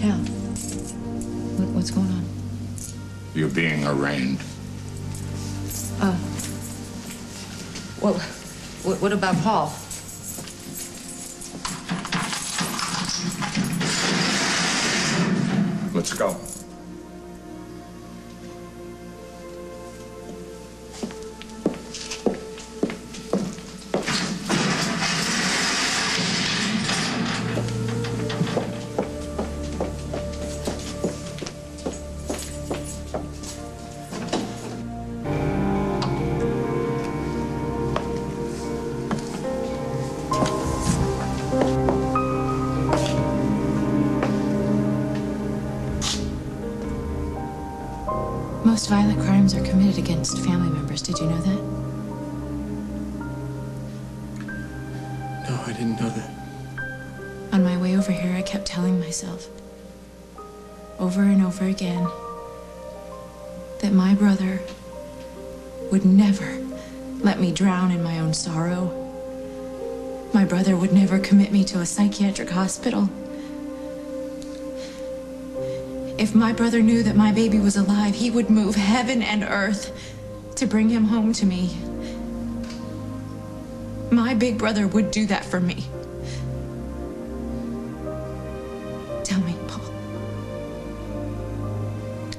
Al, what's going on? You're being arraigned. Well, what about Paul? Let's go. Most violent crimes are committed against family members. Did you know that? No, I didn't know that. On my way over here, I kept telling myself, over and over again, that my brother would never let me drown in my own sorrow. My brother would never commit me to a psychiatric hospital. If my brother knew that my baby was alive, he would move heaven and earth to bring him home to me. My big brother would do that for me. Tell me, Paul.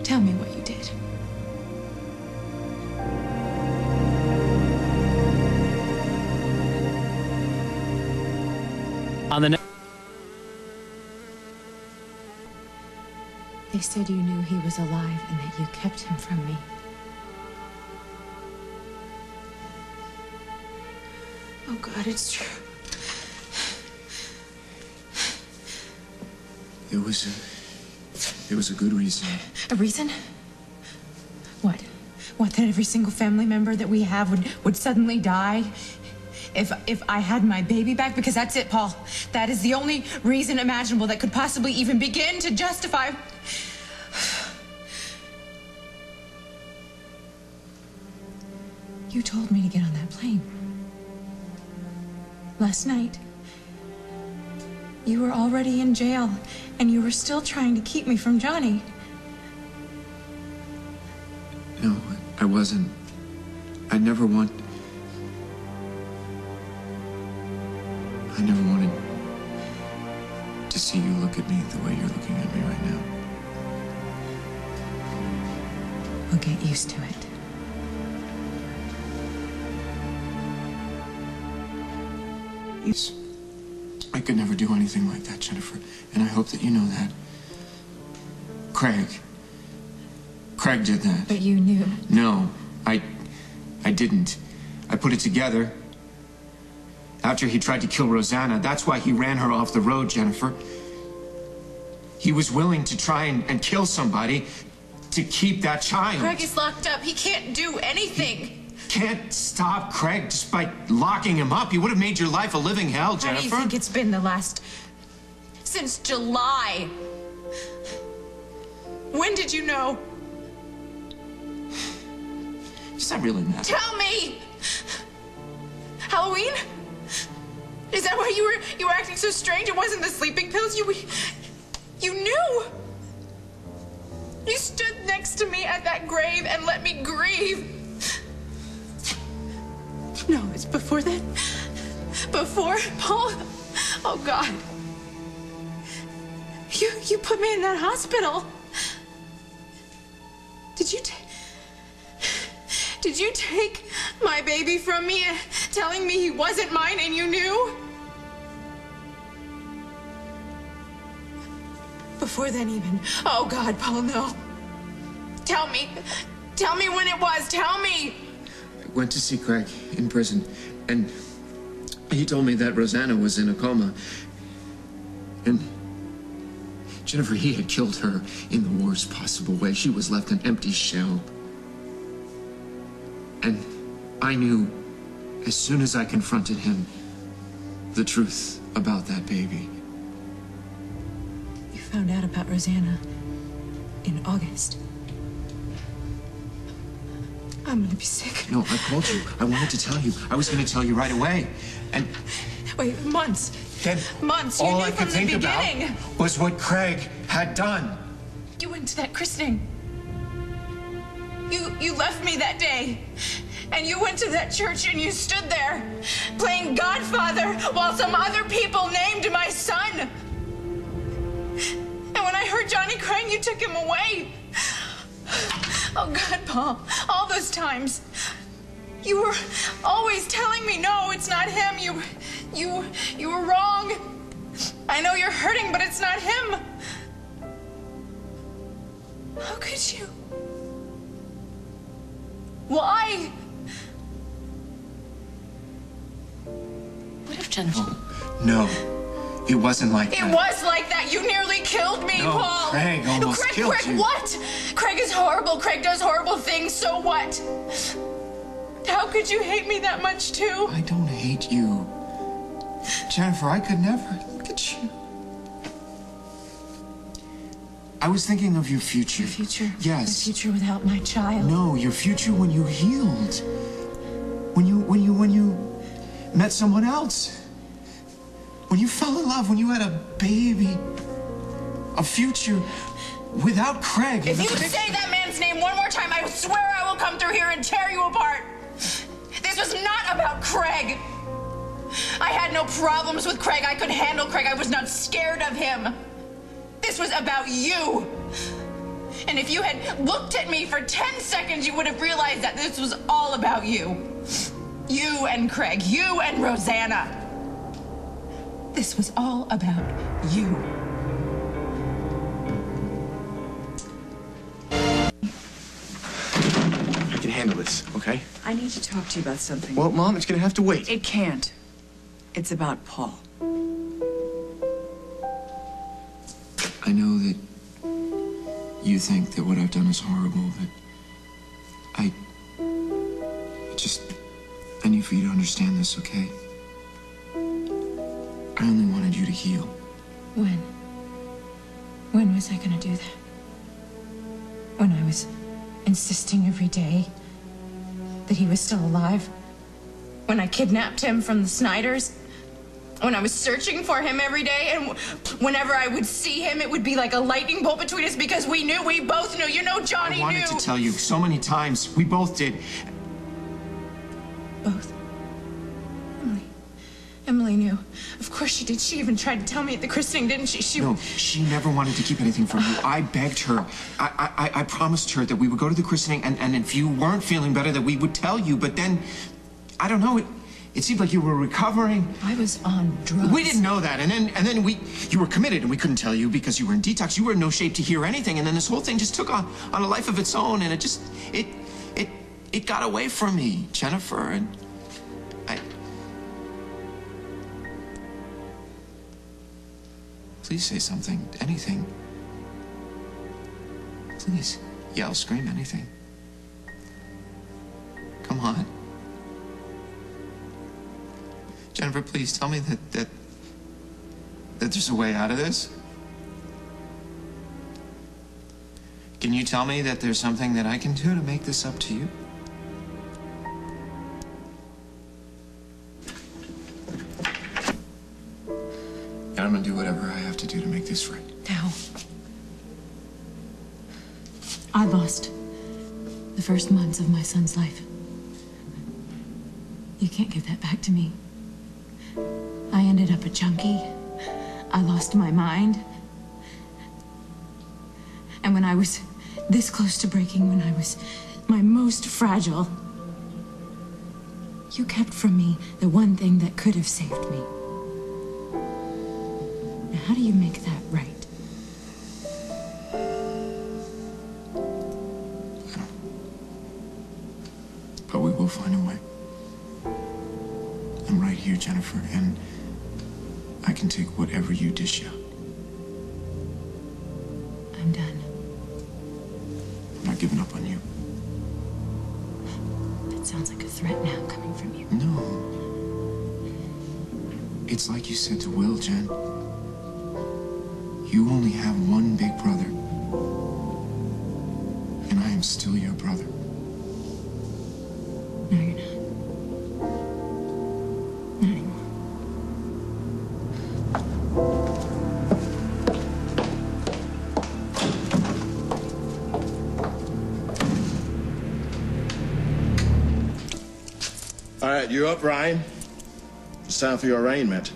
Tell me what you did. On the They said you knew he was alive and that you kept him from me. Oh, God, it's true. It was a good reason. A reason? What? What, that every single family member that we have would suddenly die? If I had my baby back? Because that's it, Paul. That is the only reason imaginable that could possibly even begin to justify... You told me to get on that plane. Last night, you were already in jail, and you were still trying to keep me from Johnny. No, I wasn't. I never wanted to see you look at me the way you're looking at me right now. We'll get used to it. I could never do anything like that, Jennifer, and I hope that you know that. Craig did that. But you knew. No, I didn't. I put it together. After he tried to kill Rosanna, that's why he ran her off the road, Jennifer. He was willing to try and kill somebody to keep that child. Craig is locked up. He can't do anything. Can't stop Craig just by locking him up. He would have made your life a living hell, Jennifer. How do you think it's been the last... since July? When did you know? Does that really matter? Tell me! Halloween? Is that why you were acting so strange? It wasn't the sleeping pills? You knew! You stood next to me at that grave and let me grieve. No, it's before that. Before, Paul. Oh, God. You put me in that hospital. Did you take my baby from me, telling me he wasn't mine and you knew? Before then even. Oh, God, Paul, no. Tell me. Tell me when it was. Tell me. I went to see Craig in prison, and he told me that Rosanna was in a coma. And Jennifer, he had killed her in the worst possible way. She was left an empty shell. And I knew, as soon as I confronted him, the truth about that baby. You found out about Rosanna in August. I'm gonna be sick. No, I called you. I wanted to tell you. I was going to tell you right away. And... Wait, months. Then months. all You I knew could from the think beginning. about was what Craig had done. You went to that christening. You left me that day. And you went to that church and you stood there playing Godfather while some other people named my son. And when I heard Johnny crying, you took him away. Oh God, Paul, all those times. You were always telling me, no, it's not him. You were wrong. I know you're hurting, but it's not him. How could you? Why? What if Jennifer? Oh, no, it wasn't like that. It was like that. You nearly killed me, No, Paul. Craig almost killed Craig, you. what? Craig is horrible. Craig does horrible things. So what? How could you hate me that much, too? I don't hate you. Jennifer, I could never. Look at you. I was thinking of your future. Your future? Yes. The future without my child? No, your future when you healed. When you met someone else. When you fell in love, when you had a baby. A future without Craig. If you say that man's name one more time, I swear I will come through here and tear you apart. This was not about Craig. I had no problems with Craig. I could handle Craig. I was not scared of him. This was about you. And if you had looked at me for 10 seconds, you would have realized that this was all about you. You and Craig, you and Rosanna. This was all about you. I can handle this, okay? I need to talk to you about something. Well, Mom, it's gonna have to wait. It can't. It's about Paul. I know that you think that what I've done is horrible, but I need for you to understand this, okay? I only wanted you to heal. When? When was I gonna do that? When I was insisting every day that he was still alive? When I kidnapped him from the Snyders? When I was searching for him every day, and whenever I would see him, it would be like a lightning bolt between us because we both knew. You know, Johnny knew. I wanted to tell you so many times. We both did. Both. Emily knew. Of course she did. She even tried to tell me at the christening, didn't she? No, she never wanted to keep anything from you. I begged her. I promised her that we would go to the christening, and if you weren't feeling better, that we would tell you. But then, I don't know, it seemed like you were recovering. I was on drugs. We didn't know that, and then you were committed, and we couldn't tell you because you were in detox. You were in no shape to hear anything, and then this whole thing just took on a life of its own, and it got away from me, Jennifer, and Please say something, anything. Please, yell, scream, anything. Come on. Jennifer, please tell me that there's a way out of this. Can you tell me that there's something that I can do to make this up to you? And I'm gonna do whatever I have to do to make this right. Now, I lost the first months of my son's life. You can't give that back to me. I ended up a junkie. I lost my mind. And when I was this close to breaking, when I was my most fragile, you kept from me the one thing that could have saved me. Now, how do you make that right? But we will find a way. I'm right here, Jennifer, and I can take whatever you dish out. I'm done. I'm not giving up on you. That sounds like a threat now coming from you. No. It's like you said to Will, Jen. You only have one big brother. And I am still your brother. No, you're not. Not anymore. All right, you're up, Ryan. It's time for your arraignment.